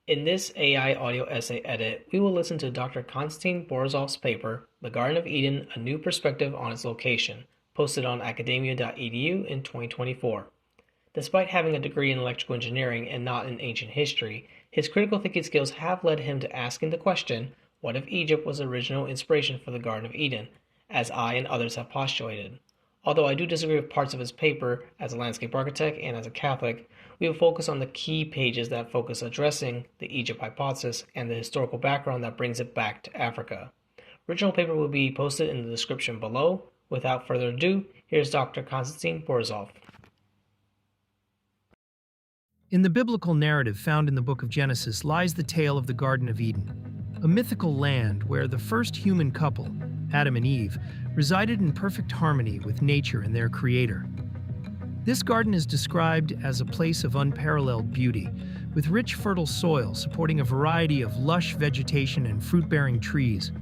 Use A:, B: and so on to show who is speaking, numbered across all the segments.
A: In this AI audio essay edit, we will listen to Dr. Konstantin Borisov's paper, The Garden of Eden, A New Perspective on Its Location, posted on academia.edu in 2024. Despite having a degree in electrical engineering and not in ancient history, his critical thinking skills have led him to asking the question, what if Egypt was the original inspiration for the Garden of Eden, as I and others have postulated? Although I do disagree with parts of his paper as a landscape architect and as a Catholic, we will focus on the key pages that focus addressing the Egypt hypothesis and the historical background that brings it back to Africa. Original paper will be posted in the description below. Without further ado, here's Dr. Konstantin Borisov.
B: In the biblical narrative found in the book of Genesis lies the tale of the Garden of Eden, a mythical land where the first human couple, Adam and Eve, resided in perfect harmony with nature and their creator. This garden is described as a place of unparalleled beauty, with rich fertile soil supporting a variety of lush vegetation and fruit-bearing trees,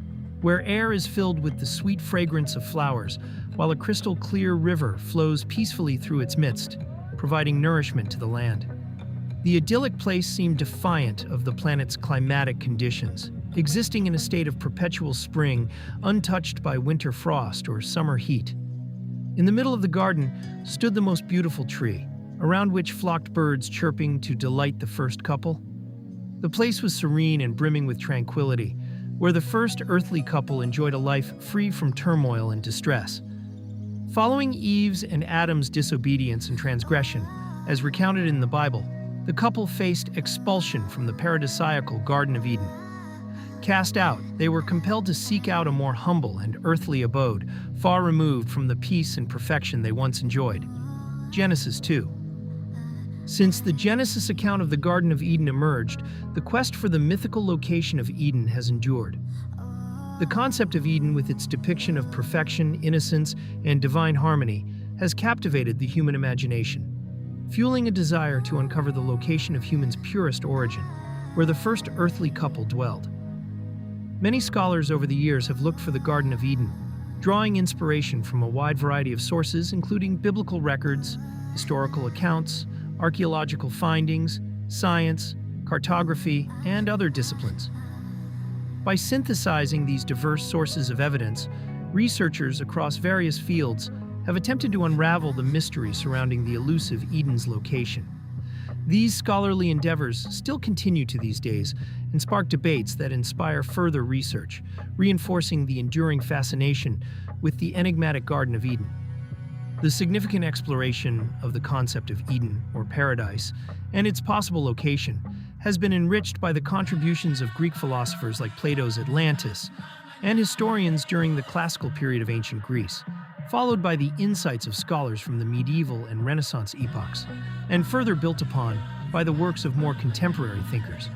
B: where air is filled with the sweet fragrance of flowers, while a crystal-clear river flows peacefully through its midst, providing nourishment to the land. The idyllic place seemed defiant of the planet's climatic conditions, existing in a state of perpetual spring, untouched by winter frost or summer heat. In the middle of the garden stood the most beautiful tree, around which flocked birds chirping to delight the first couple. The place was serene and brimming with tranquility, where the first earthly couple enjoyed a life free from turmoil and distress. Following Eve's and Adam's disobedience and transgression, as recounted in the Bible, the couple faced expulsion from the paradisiacal Garden of Eden. Cast out, they were compelled to seek out a more humble and earthly abode, far removed from the peace and perfection they once enjoyed. Genesis 2. Since the Genesis account of the Garden of Eden emerged, the quest for the mythical location of Eden has endured. The concept of Eden, with its depiction of perfection, innocence, and divine harmony, has captivated the human imagination, fueling a desire to uncover the location of humans' purest origin, where the first earthly couple dwelled. Many scholars over the years have looked for the Garden of Eden, drawing inspiration from a wide variety of sources, including biblical records, historical accounts, archaeological findings, science, cartography, and other disciplines. By synthesizing these diverse sources of evidence, researchers across various fields have attempted to unravel the mystery surrounding the elusive Eden's location. These scholarly endeavors still continue to these days and spark debates that inspire further research, reinforcing the enduring fascination with the enigmatic Garden of Eden. The significant exploration of the concept of Eden, or paradise, and its possible location has been enriched by the contributions of Greek philosophers like Plato's Atlantis and historians during the classical period of ancient Greece, followed by the insights of scholars from the medieval and Renaissance epochs, and further built upon by the works of more contemporary thinkers.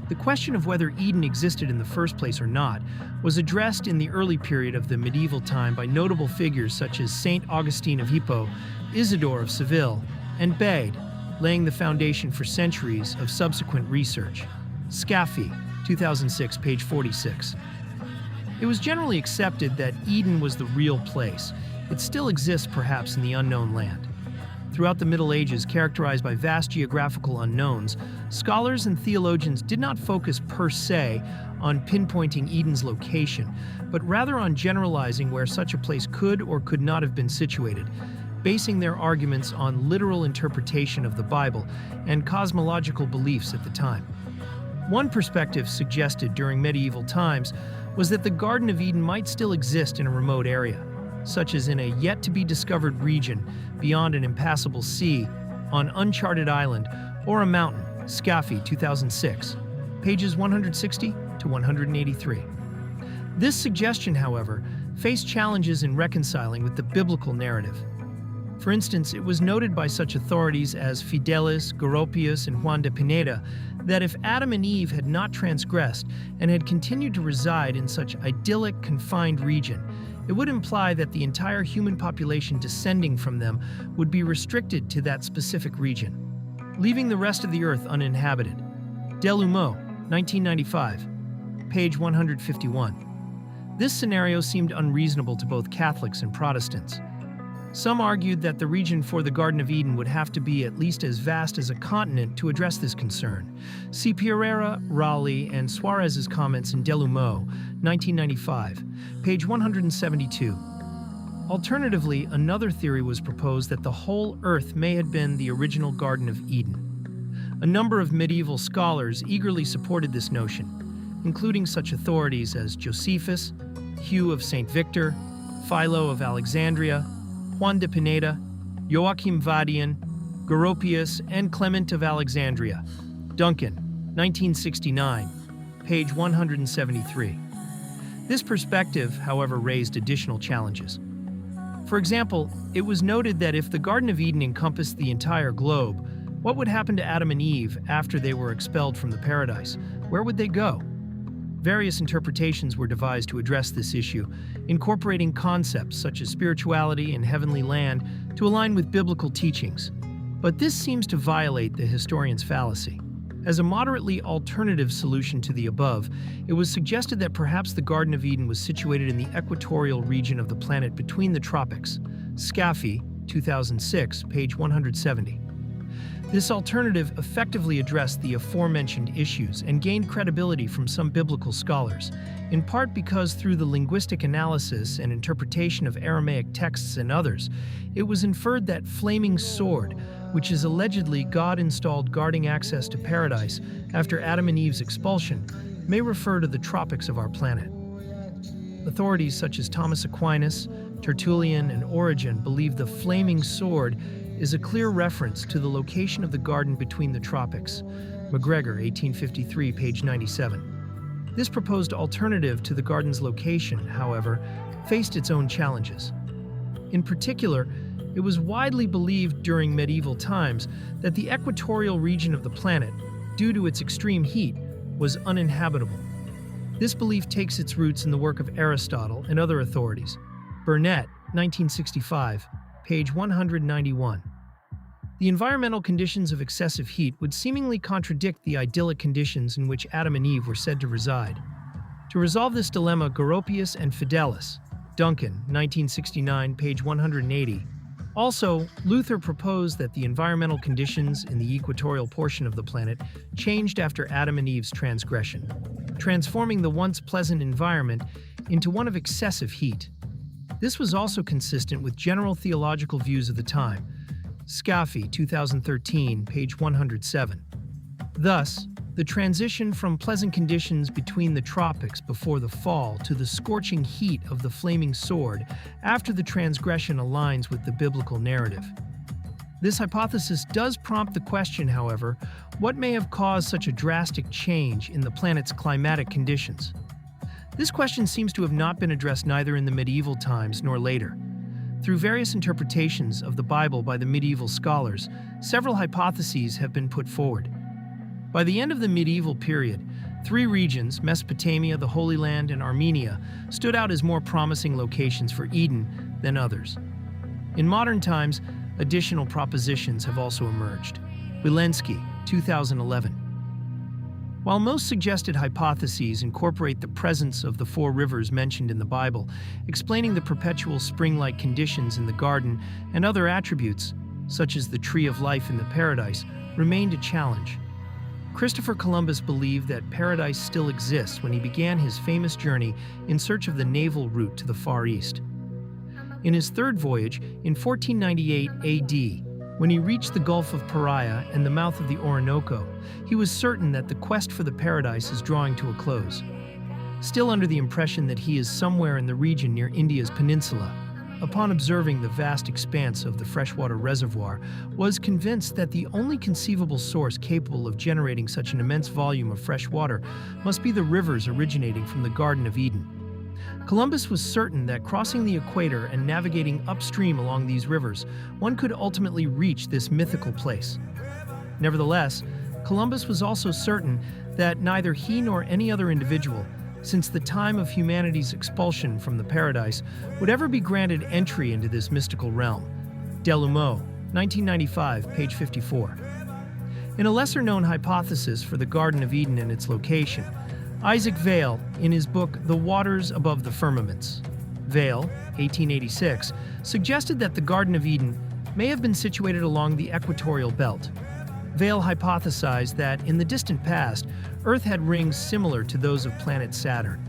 B: The question of whether Eden existed in the first place or not was addressed in the early period of the medieval time by notable figures such as Saint Augustine of Hippo, Isidore of Seville, and Bede, laying the foundation for centuries of subsequent research. Scaffi, 2006, page 46. It was generally accepted that Eden was the real place. It still exists perhaps in the unknown land. Throughout the Middle Ages, characterized by vast geographical unknowns, scholars and theologians did not focus per se on pinpointing Eden's location, but rather on generalizing where such a place could or could not have been situated, basing their arguments on literal interpretation of the Bible and cosmological beliefs at the time. One perspective suggested during medieval times was that the Garden of Eden might still exist in a remote area, such as in a yet-to-be-discovered region beyond an impassable sea, on uncharted island, or a mountain. Scaffi, 2006, pages 160 to 183. This suggestion, however, faced challenges in reconciling with the biblical narrative. For instance, it was noted by such authorities as Fidelis, Goropius, and Juan de Pineda that if Adam and Eve had not transgressed and had continued to reside in such idyllic, confined region, it would imply that the entire human population descending from them would be restricted to that specific region, leaving the rest of the earth uninhabited. Delumeau, 1995, page 151. This scenario seemed unreasonable to both Catholics and Protestants. Some argued that the region for the Garden of Eden would have to be at least as vast as a continent to address this concern. See Pereira, Raleigh, and Suarez's comments in Delumeau, 1995, page 172. Alternatively, another theory was proposed that the whole Earth may have been the original Garden of Eden. A number of medieval scholars eagerly supported this notion, including such authorities as Josephus, Hugh of St. Victor, Philo of Alexandria, Juan de Pineda, Joachim Vadian, Goropius, and Clement of Alexandria. Duncan, 1969, page 173. This perspective, however, raised additional challenges. For example, it was noted that if the Garden of Eden encompassed the entire globe, what would happen to Adam and Eve after they were expelled from the paradise? Where would they go? Various interpretations were devised to address this issue, incorporating concepts such as spirituality and heavenly land to align with biblical teachings. But this seems to violate the historian's fallacy. As a moderately alternative solution to the above, it was suggested that perhaps the Garden of Eden was situated in the equatorial region of the planet between the tropics. Scaffi, 2006, page 170. This alternative effectively addressed the aforementioned issues and gained credibility from some biblical scholars, in part because through the linguistic analysis and interpretation of Aramaic texts and others, it was inferred that flaming sword, which is allegedly God installed guarding access to paradise after Adam and Eve's expulsion, may refer to the tropics of our planet. Authorities such as Thomas Aquinas, Tertullian, and Origen believe the flaming sword is a clear reference to the location of the garden between the tropics. McGregor, 1853, page 97. This proposed alternative to the garden's location, however, faced its own challenges. In particular, it was widely believed during medieval times that the equatorial region of the planet, due to its extreme heat, was uninhabitable. This belief takes its roots in the work of Aristotle and other authorities. Burnett, 1965, page 191. The environmental conditions of excessive heat would seemingly contradict the idyllic conditions in which Adam and Eve were said to reside. To resolve this dilemma, Goropius and Fidelis, Duncan, 1969, page 180. Also, Luther proposed that the environmental conditions in the equatorial portion of the planet changed after Adam and Eve's transgression, transforming the once pleasant environment into one of excessive heat. This was also consistent with general theological views of the time. Scaffi, 2013, page 107. Thus, the transition from pleasant conditions between the tropics before the fall to the scorching heat of the flaming sword after the transgression aligns with the biblical narrative. This hypothesis does prompt the question, however, what may have caused such a drastic change in the planet's climatic conditions? This question seems to have not been addressed neither in the medieval times nor later. Through various interpretations of the Bible by the medieval scholars, several hypotheses have been put forward. By the end of the medieval period, three regions, Mesopotamia, the Holy Land, and Armenia, stood out as more promising locations for Eden than others. In modern times, additional propositions have also emerged. Wilensky, 2011. While most suggested hypotheses incorporate the presence of the four rivers mentioned in the Bible, explaining the perpetual spring-like conditions in the garden and other attributes, such as the tree of life in the paradise, remained a challenge. Christopher Columbus believed that paradise still exists when he began his famous journey in search of the naval route to the Far East. In his third voyage, in 1498 AD, when he reached the Gulf of Paria and the mouth of the Orinoco, he was certain that the quest for the paradise is drawing to a close. Still under the impression that he is somewhere in the region near India's peninsula, upon observing the vast expanse of the freshwater reservoir, was convinced that the only conceivable source capable of generating such an immense volume of fresh water must be the rivers originating from the Garden of Eden. Columbus was certain that crossing the equator and navigating upstream along these rivers, one could ultimately reach this mythical place. Nevertheless, Columbus was also certain that neither he nor any other individual, since the time of humanity's expulsion from the paradise, would ever be granted entry into this mystical realm. Delumeau, 1995, page 54. In a lesser-known hypothesis for the Garden of Eden and its location, Isaac Vail, in his book The Waters Above the Firmaments, Vail, 1886, suggested that the Garden of Eden may have been situated along the equatorial belt. Vail hypothesized that, in the distant past, Earth had rings similar to those of planet Saturn.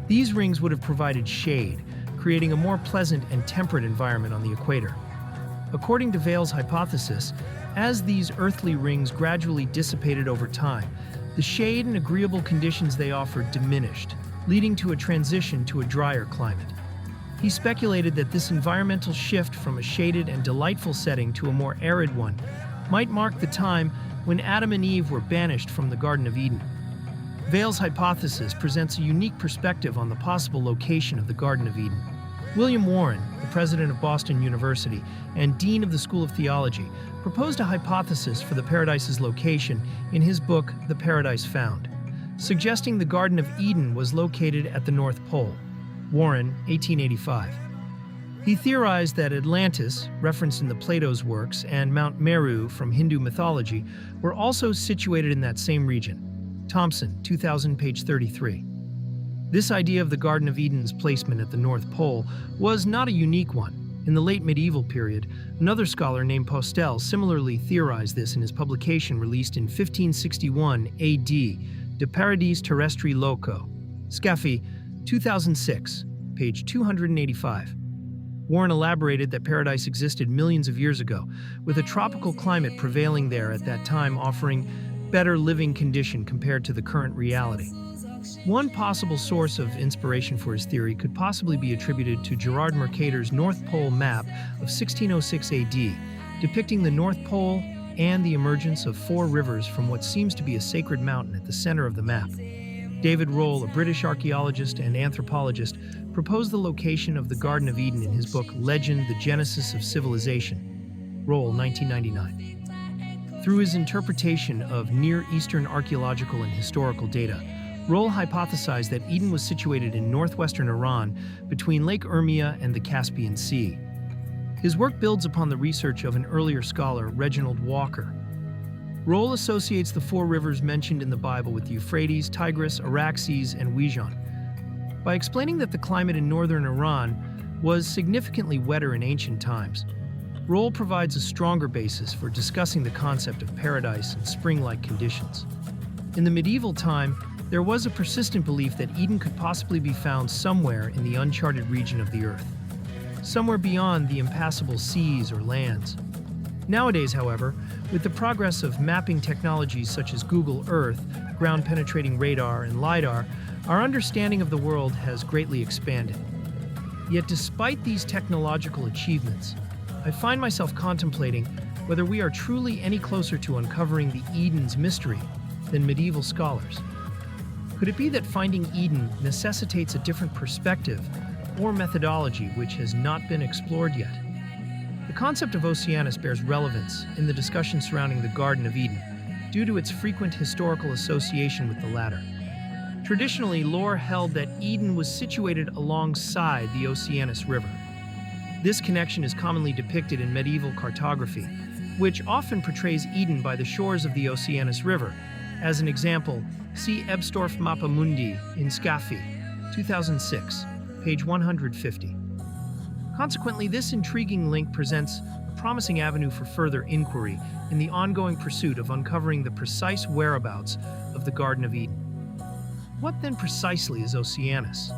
B: These rings would have provided shade, creating a more pleasant and temperate environment on the equator. According to Vail's hypothesis, as these earthly rings gradually dissipated over time, the shade and agreeable conditions they offered diminished, leading to a transition to a drier climate. He speculated that this environmental shift from a shaded and delightful setting to a more arid one might mark the time when Adam and Eve were banished from the Garden of Eden. Vail's hypothesis presents a unique perspective on the possible location of the Garden of Eden. William Warren, the president of Boston University and dean of the School of Theology, proposed a hypothesis for the paradise's location in his book, The Paradise Found, suggesting the Garden of Eden was located at the North Pole. Warren, 1885. He theorized that Atlantis, referenced in the Plato's works, and Mount Meru from Hindu mythology were also situated in that same region. Thompson, 2000, page 33. This idea of the Garden of Eden's placement at the North Pole was not a unique one. In the late medieval period, another scholar named Postel similarly theorized this in his publication released in 1561 AD, De Paradis Terrestri Loco. Scaffi, 2006, page 285. Warren elaborated that paradise existed millions of years ago, with a tropical climate prevailing there at that time, offering better living condition compared to the current reality. One possible source of inspiration for his theory could possibly be attributed to Gerard Mercator's North Pole map of 1606 AD, depicting the North Pole and the emergence of four rivers from what seems to be a sacred mountain at the center of the map. David Rohl, a British archaeologist and anthropologist, proposed the location of the Garden of Eden in his book Legend, The Genesis of Civilization. Rohl, 1999. Through his interpretation of Near Eastern archaeological and historical data, Rohl hypothesized that Eden was situated in northwestern Iran between Lake Urmia and the Caspian Sea. His work builds upon the research of an earlier scholar, Reginald Walker. Rohl associates the four rivers mentioned in the Bible with the Euphrates, Tigris, Araxes, and Wijan. By explaining that the climate in northern Iran was significantly wetter in ancient times, Rohl provides a stronger basis for discussing the concept of paradise and spring-like conditions. In the medieval time, there was a persistent belief that Eden could possibly be found somewhere in the uncharted region of the earth, somewhere beyond the impassable seas or lands. Nowadays, however, with the progress of mapping technologies such as Google Earth, ground-penetrating radar, and LiDAR, our understanding of the world has greatly expanded. Yet despite these technological achievements, I find myself contemplating whether we are truly any closer to uncovering the Eden's mystery than medieval scholars. Could it be that finding Eden necessitates a different perspective or methodology which has not been explored yet? The concept of Oceanus bears relevance in the discussion surrounding the Garden of Eden due to its frequent historical association with the latter. Traditionally, lore held that Eden was situated alongside the Oceanus River. This connection is commonly depicted in medieval cartography, which often portrays Eden by the shores of the Oceanus River. As an example, see Ebstorf Mappa Mundi in Scaffi, 2006, page 150. Consequently, this intriguing link presents a promising avenue for further inquiry in the ongoing pursuit of uncovering the precise whereabouts of the Garden of Eden. What then precisely is Oceanus?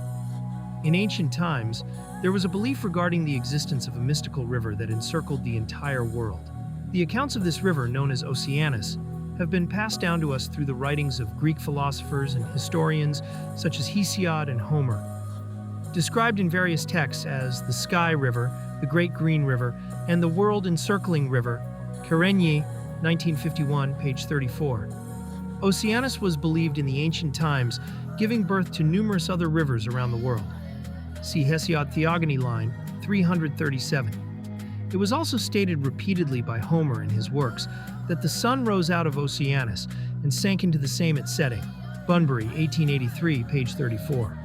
B: In ancient times, there was a belief regarding the existence of a mystical river that encircled the entire world. The accounts of this river, known as Oceanus, have been passed down to us through the writings of Greek philosophers and historians such as Hesiod and Homer. Described in various texts as the Sky River, the Great Green River, and the World Encircling River, Karenyi, 1951, page 34. Oceanus was believed in the ancient times, giving birth to numerous other rivers around the world. See Hesiod Theogony line 337. It was also stated repeatedly by Homer in his works that the sun rose out of Oceanus and sank into the same at setting. Bunbury, 1883, page 34.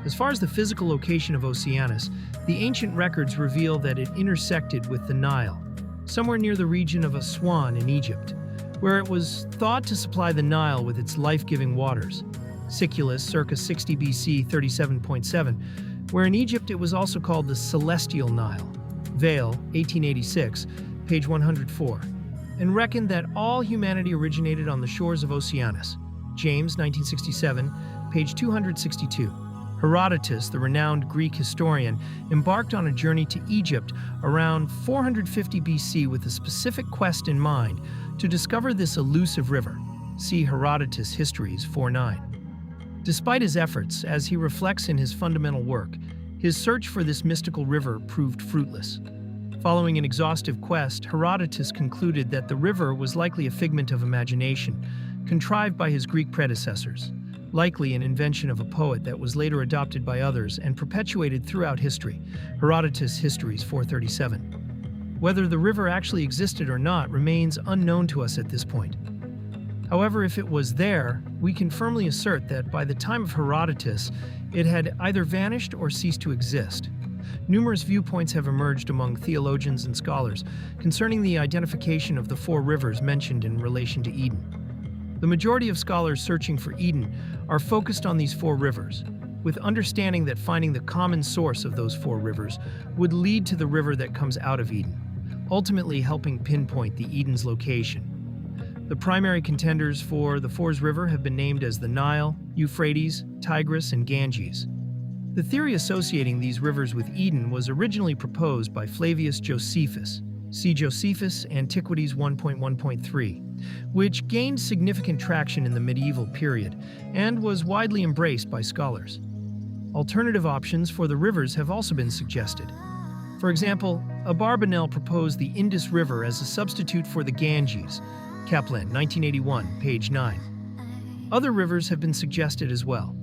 B: As far as the physical location of Oceanus, the ancient records reveal that it intersected with the Nile, somewhere near the region of Aswan in Egypt, where it was thought to supply the Nile with its life-giving waters. Siculus, circa 60 BC 37.7, where in Egypt it was also called the Celestial Nile, Vale, 1886, page 104, and reckoned that all humanity originated on the shores of Oceanus, James, 1967, page 262. Herodotus, the renowned Greek historian, embarked on a journey to Egypt around 450 BC with a specific quest in mind to discover this elusive river. See Herodotus Histories 4:9. Despite his efforts, as he reflects in his fundamental work, his search for this mystical river proved fruitless. Following an exhaustive quest, Herodotus concluded that the river was likely a figment of imagination, contrived by his Greek predecessors, likely an invention of a poet that was later adopted by others and perpetuated throughout history. Herodotus Histories 437. Whether the river actually existed or not remains unknown to us at this point. However, if it was there, we can firmly assert that by the time of Herodotus, it had either vanished or ceased to exist. Numerous viewpoints have emerged among theologians and scholars concerning the identification of the four rivers mentioned in relation to Eden. The majority of scholars searching for Eden are focused on these four rivers, with understanding that finding the common source of those four rivers would lead to the river that comes out of Eden, ultimately helping pinpoint the Eden's location. The primary contenders for the Fours River have been named as the Nile, Euphrates, Tigris, and Ganges. The theory associating these rivers with Eden was originally proposed by Flavius Josephus, see Josephus, Antiquities 1.1.3, which gained significant traction in the medieval period and was widely embraced by scholars. Alternative options for the rivers have also been suggested. For example, Abarbanel proposed the Indus River as a substitute for the Ganges, Kaplan, 1981, page 9. Other rivers have been suggested as well.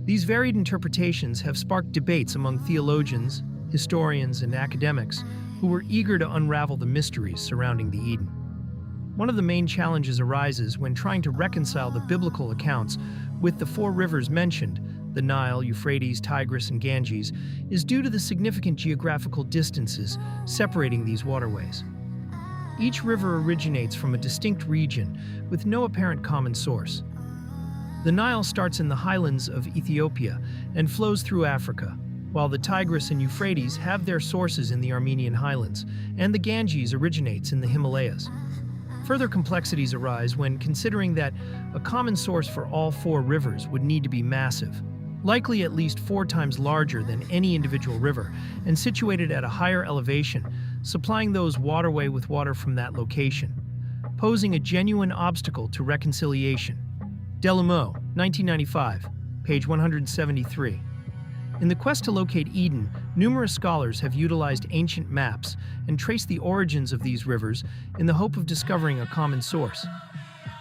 B: These varied interpretations have sparked debates among theologians, historians, and academics who were eager to unravel the mysteries surrounding the Eden. One of the main challenges arises when trying to reconcile the biblical accounts with the four rivers mentioned, the Nile, Euphrates, Tigris, and Ganges, is due to the significant geographical distances separating these waterways. Each river originates from a distinct region with no apparent common source. The Nile starts in the highlands of Ethiopia and flows through Africa, while the Tigris and Euphrates have their sources in the Armenian highlands, and the Ganges originates in the Himalayas. Further complexities arise when considering that a common source for all four rivers would need to be massive, likely at least 4 times larger than any individual river, and situated at a higher elevation, supplying those waterway with water from that location, posing a genuine obstacle to reconciliation. Delumeau, 1995, page 173. In the quest to locate Eden, numerous scholars have utilized ancient maps and traced the origins of these rivers in the hope of discovering a common source.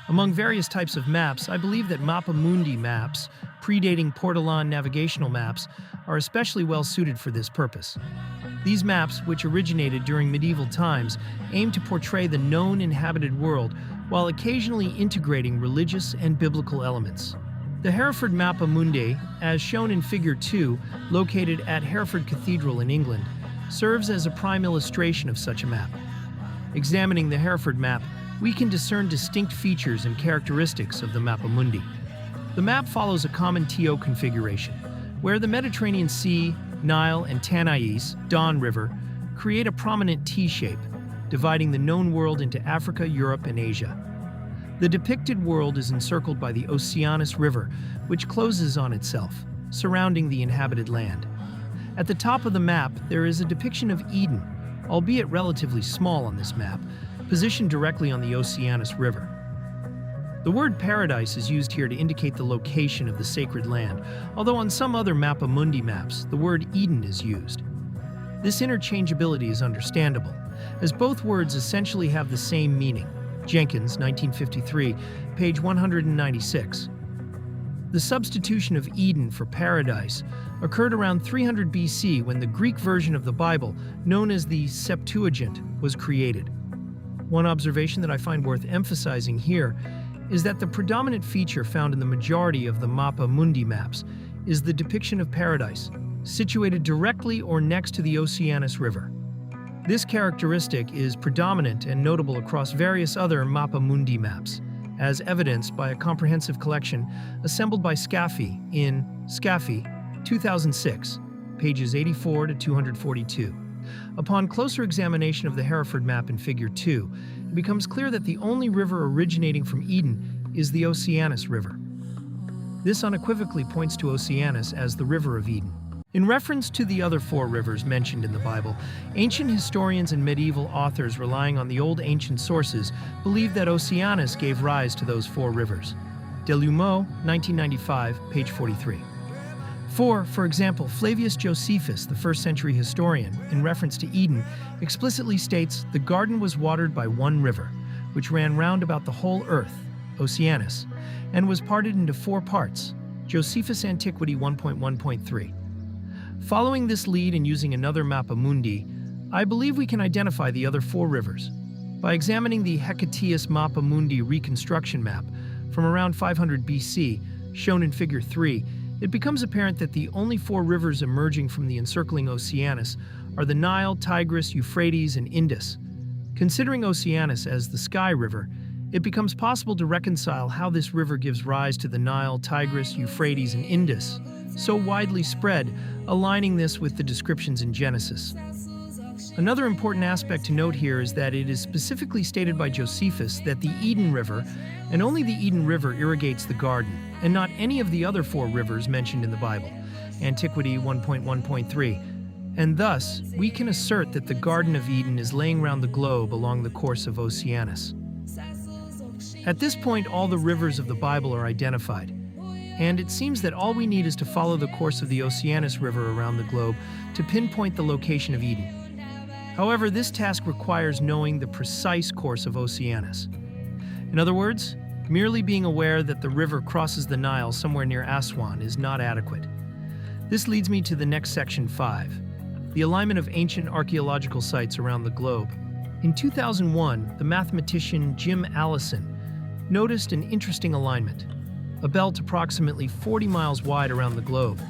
B: Among various types of maps, I believe that Mappa Mundi maps, predating Portolan navigational maps, are especially well suited for this purpose. These maps, which originated during medieval times, aim to portray the known inhabited world while occasionally integrating religious and biblical elements. The Hereford Mappa Mundi, as shown in Figure 2, located at Hereford Cathedral in England, serves as a prime illustration of such a map. Examining the Hereford map, we can discern distinct features and characteristics of the Mappa Mundi. The map follows a common TO configuration, where the Mediterranean Sea, Nile, and Tanais, Don River, create a prominent T shape, dividing the known world into Africa, Europe, and Asia. The depicted world is encircled by the Oceanus River, which closes on itself, surrounding the inhabited land. At the top of the map, there is a depiction of Eden, albeit relatively small on this map, positioned directly on the Oceanus River. The word paradise is used here to indicate the location of the sacred land, although on some other Mappa Mundi maps, the word Eden is used. This interchangeability is understandable, as both words essentially have the same meaning. Jenkins, 1953, page 196. The substitution of Eden for paradise occurred around 300 BC when the Greek version of the Bible, known as the Septuagint, was created. One observation that I find worth emphasizing here is that the predominant feature found in the majority of the Mappa Mundi maps is the depiction of paradise, situated directly or next to the Oceanus River. This characteristic is predominant and notable across various other Mappa Mundi maps, as evidenced by a comprehensive collection assembled by Scaffi in Scaffi, 2006, pages 84 to 242. Upon closer examination of the Hereford map in Figure 2, it becomes clear that the only river originating from Eden is the Oceanus River. This unequivocally points to Oceanus as the River of Eden. In reference to the other 4 rivers mentioned in the Bible, ancient historians and medieval authors relying on the old ancient sources believe that Oceanus gave rise to those 4 rivers. Delumeau, 1995, page 43. For example, Flavius Josephus, the 1st century historian, in reference to Eden, explicitly states the garden was watered by one river, which ran round about the whole earth, Oceanus, and was parted into 4 parts, Josephus Antiquity 1.1.3. Following this lead and using another Mappa Mundi, I believe we can identify the other 4 rivers. By examining the Hecataeus Mappa Mundi reconstruction map from around 500 BC, shown in Figure 3, it becomes apparent that the only 4 rivers emerging from the encircling Oceanus are the Nile, Tigris, Euphrates, and Indus. Considering Oceanus as the Sky River, it becomes possible to reconcile how this river gives rise to the Nile, Tigris, Euphrates, and Indus, so widely spread, aligning this with the descriptions in Genesis. Another important aspect to note here is that it is specifically stated by Josephus that the Eden River, and only the Eden River, irrigates the garden, and not any of the other 4 rivers mentioned in the Bible, Antiquity 1.1.3, and thus we can assert that the Garden of Eden is laying round the globe along the course of Oceanus. At this point, all the rivers of the Bible are identified, and it seems that all we need is to follow the course of the Oceanus River around the globe to pinpoint the location of Eden. However, this task requires knowing the precise course of Oceanus. In other words, merely being aware that the river crosses the Nile somewhere near Aswan is not adequate. This leads me to the next section 5, the alignment of ancient archaeological sites around the globe. In 2001, the mathematician Jim Allison noticed an interesting alignment, a belt approximately 40 miles wide around the globe,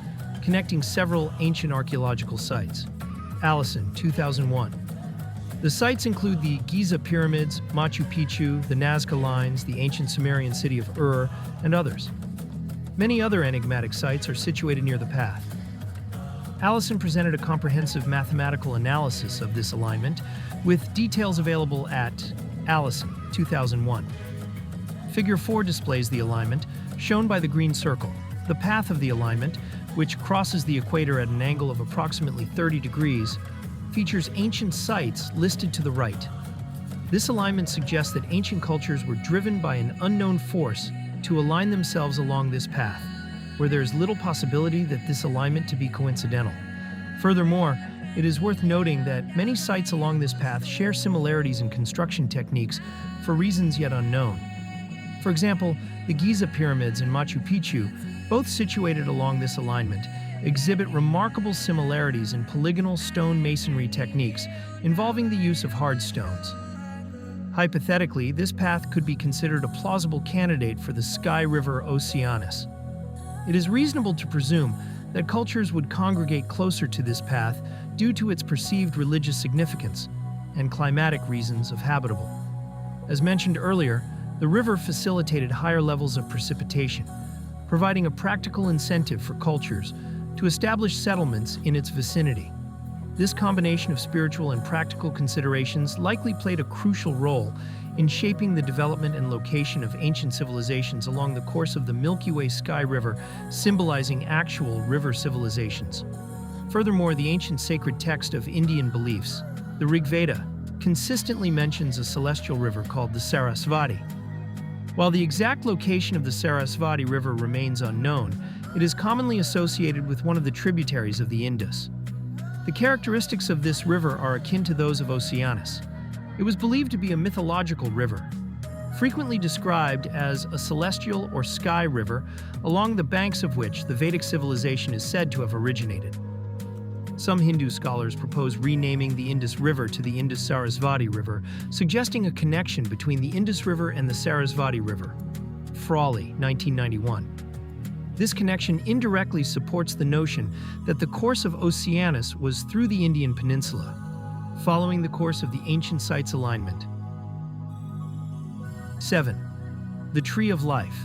B: connecting several ancient archaeological sites. Allison, 2001. The sites include the Giza Pyramids, Machu Picchu, the Nazca Lines, the ancient Sumerian city of Ur, and others. Many other enigmatic sites are situated near the path. Allison presented a comprehensive mathematical analysis of this alignment, with details available at Allison, 2001. Figure 4 displays the alignment, shown by the green circle. The path of the alignment, which crosses the equator at an angle of approximately 30 degrees, features ancient sites listed to the right. This alignment suggests that ancient cultures were driven by an unknown force to align themselves along this path, where there is little possibility that this alignment to be coincidental. Furthermore, it is worth noting that many sites along this path share similarities in construction techniques for reasons yet unknown. For example, the Giza Pyramids and Machu Picchu, both situated along this alignment, exhibit remarkable similarities in polygonal stone masonry techniques involving the use of hard stones. Hypothetically, this path could be considered a plausible candidate for the Sky River Oceanus. It is reasonable to presume that cultures would congregate closer to this path due to its perceived religious significance and climatic reasons of habitable. As mentioned earlier, the river facilitated higher levels of precipitation, providing a practical incentive for cultures to establish settlements in its vicinity. This combination of spiritual and practical considerations likely played a crucial role in shaping the development and location of ancient civilizations along the course of the Milky Way Sky River, symbolizing actual river civilizations. Furthermore, the ancient sacred text of Indian beliefs, the Rig Veda, consistently mentions a celestial river called the Sarasvati. While the exact location of the Sarasvati River remains unknown, it is commonly associated with one of the tributaries of the Indus. The characteristics of this river are akin to those of Oceanus. It was believed to be a mythological river, frequently described as a celestial or sky river, along the banks of which the Vedic civilization is said to have originated. Some Hindu scholars propose renaming the Indus River to the Indus-Sarasvati River, suggesting a connection between the Indus River and the Sarasvati River. Frawley, 1991. This connection indirectly supports the notion that the course of Oceanus was through the Indian Peninsula, following the course of the ancient site's alignment. 7. The Tree of Life.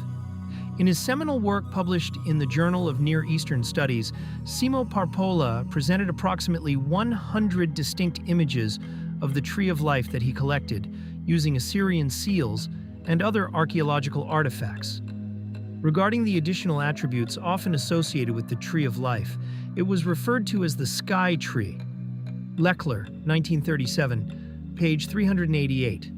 B: In his seminal work published in the Journal of Near Eastern Studies, Simo Parpola presented approximately 100 distinct images of the Tree of Life that he collected, using Assyrian seals and other archaeological artifacts. Regarding the additional attributes often associated with the Tree of Life, it was referred to as the Sky Tree. Lechler, 1937, page 388.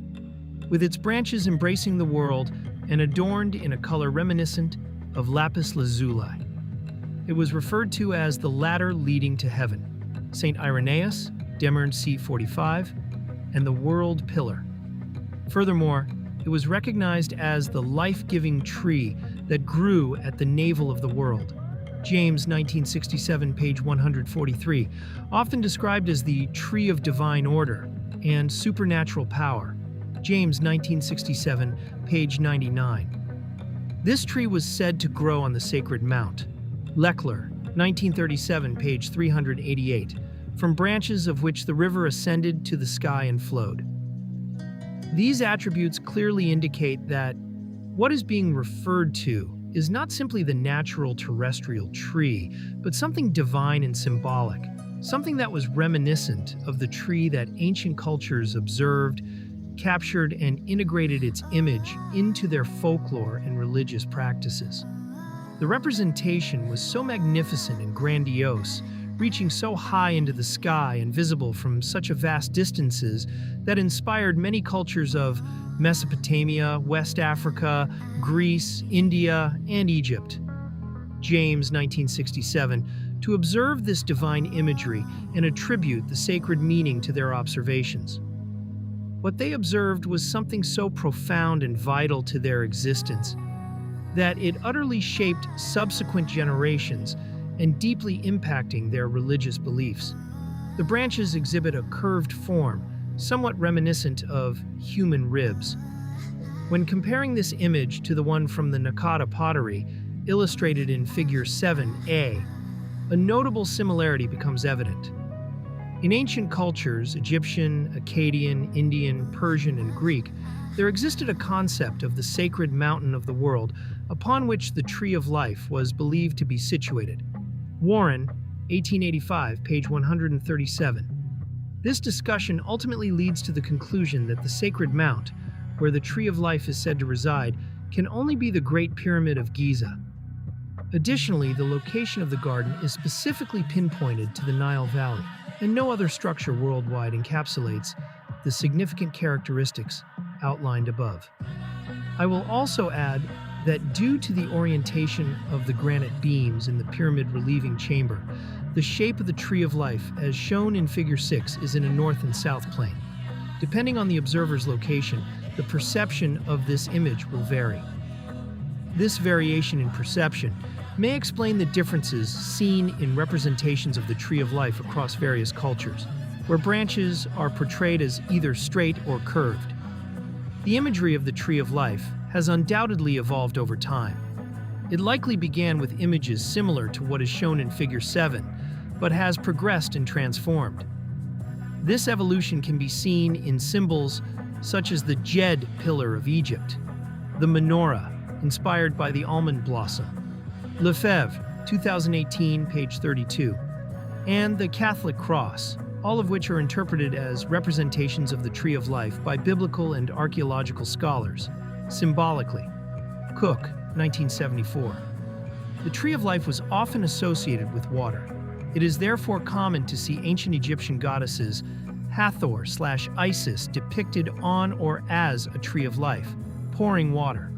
B: With its branches embracing the world and adorned in a color reminiscent of lapis lazuli. It was referred to as the ladder leading to heaven, St. Irenaeus, Demern C45, and the World Pillar. Furthermore, it was recognized as the life-giving tree that grew at the navel of the world. James, 1967, page 143, often described as the tree of divine order and supernatural power. James, 1967, page 99. This tree was said to grow on the sacred mount. Lechler, 1937, page 388, from branches of which the river ascended to the sky and flowed. These attributes clearly indicate that what is being referred to is not simply the natural terrestrial tree, but something divine and symbolic, something that was reminiscent of the tree that ancient cultures observed, captured, and integrated its image into their folklore and religious practices. The representation was so magnificent and grandiose, reaching so high into the sky and visible from such a vast distances, that inspired many cultures of Mesopotamia, West Africa, Greece, India, and Egypt. James, 1967, to observe this divine imagery and attribute the sacred meaning to their observations. What they observed was something so profound and vital to their existence that it utterly shaped subsequent generations and deeply impacting their religious beliefs. The branches exhibit a curved form, somewhat reminiscent of human ribs. When comparing this image to the one from the Nakata pottery, illustrated in Figure 7a, a notable similarity becomes evident. In ancient cultures, Egyptian, Akkadian, Indian, Persian, and Greek, there existed a concept of the sacred mountain of the world upon which the Tree of Life was believed to be situated. Warren, 1885, page 137. This discussion ultimately leads to the conclusion that the sacred mount, where the Tree of Life is said to reside, can only be the Great Pyramid of Giza. Additionally, the location of the garden is specifically pinpointed to the Nile Valley, and no other structure worldwide encapsulates the significant characteristics outlined above. I will also add that due to the orientation of the granite beams in the pyramid relieving chamber, the shape of the Tree of Life, as shown in Figure 6, is in a north and south plane. Depending on the observer's location, the perception of this image will vary. This variation in perception may explain the differences seen in representations of the Tree of Life across various cultures, where branches are portrayed as either straight or curved. The imagery of the Tree of Life has undoubtedly evolved over time. It likely began with images similar to what is shown in Figure 7, but has progressed and transformed. This evolution can be seen in symbols such as the Djed pillar of Egypt, the menorah, inspired by the almond blossom, Lefebvre, 2018, page 32, and the Catholic cross, all of which are interpreted as representations of the Tree of Life by biblical and archaeological scholars, symbolically. Cook, 1974. The Tree of Life was often associated with water. It is therefore common to see ancient Egyptian goddesses Hathor/Isis depicted on or as a Tree of Life, pouring water.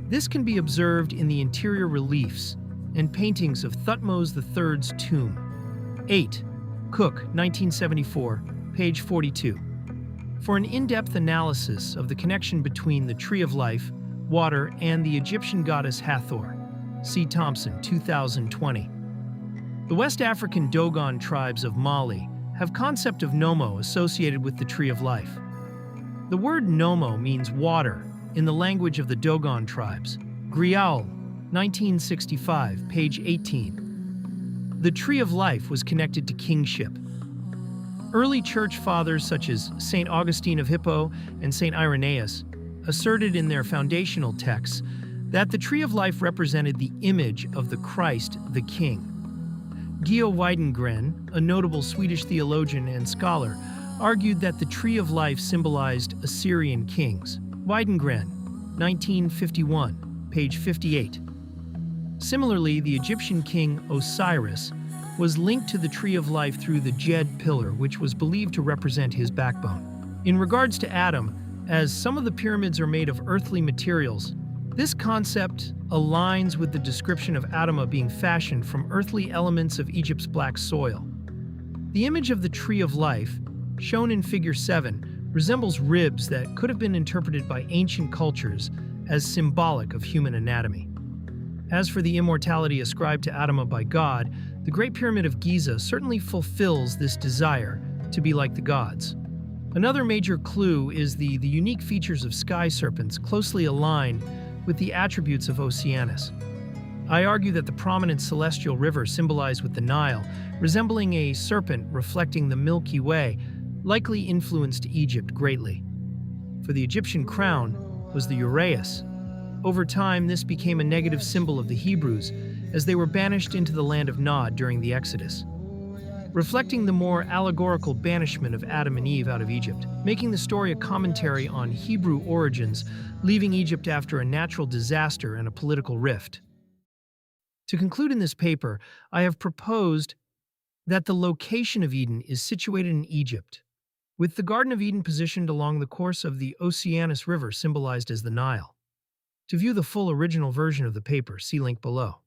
B: This can be observed in the interior reliefs and paintings of Thutmose III's tomb. 8. Cook, 1974, page 42. For an in-depth analysis of the connection between the Tree of Life, water, and the Egyptian goddess Hathor, see Thompson, 2020. The West African Dogon tribes of Mali have concept of Nomo associated with the Tree of Life. The word Nomo means water in the language of the Dogon tribes. Grial, 1965, page 18. The Tree of Life was connected to kingship. Early church fathers such as St. Augustine of Hippo and St. Irenaeus asserted in their foundational texts that the tree of life represented the image of the Christ, the King. Geo Weidengren, a notable Swedish theologian and scholar, argued that the tree of life symbolized Assyrian kings. Weidengren, 1951, page 58. Similarly, the Egyptian king Osiris was linked to the tree of life through the Djed pillar, which was believed to represent his backbone. In regards to Adam, as some of the pyramids are made of earthly materials, this concept aligns with the description of Adama being fashioned from earthly elements of Egypt's black soil. The image of the tree of life, shown in Figure 7, resembles ribs that could have been interpreted by ancient cultures as symbolic of human anatomy. As for the immortality ascribed to Adama by God, the Great Pyramid of Giza certainly fulfills this desire to be like the gods. Another major clue is the unique features of sky serpents closely align with the attributes of Oceanus. I argue that the prominent celestial river symbolized with the Nile, resembling a serpent reflecting the Milky Way, likely influenced Egypt greatly. For the Egyptian crown was the uraeus. Over time, this became a negative symbol of the Hebrews as they were banished into the land of Nod during the Exodus, reflecting the more allegorical banishment of Adam and Eve out of Egypt, making the story a commentary on Hebrew origins, leaving Egypt after a natural disaster and a political rift. To conclude in this paper, I have proposed that the location of Eden is situated in Egypt, with the Garden of Eden positioned along the course of the Oceanus River symbolized as the Nile. To view the full original version of the paper, see link below.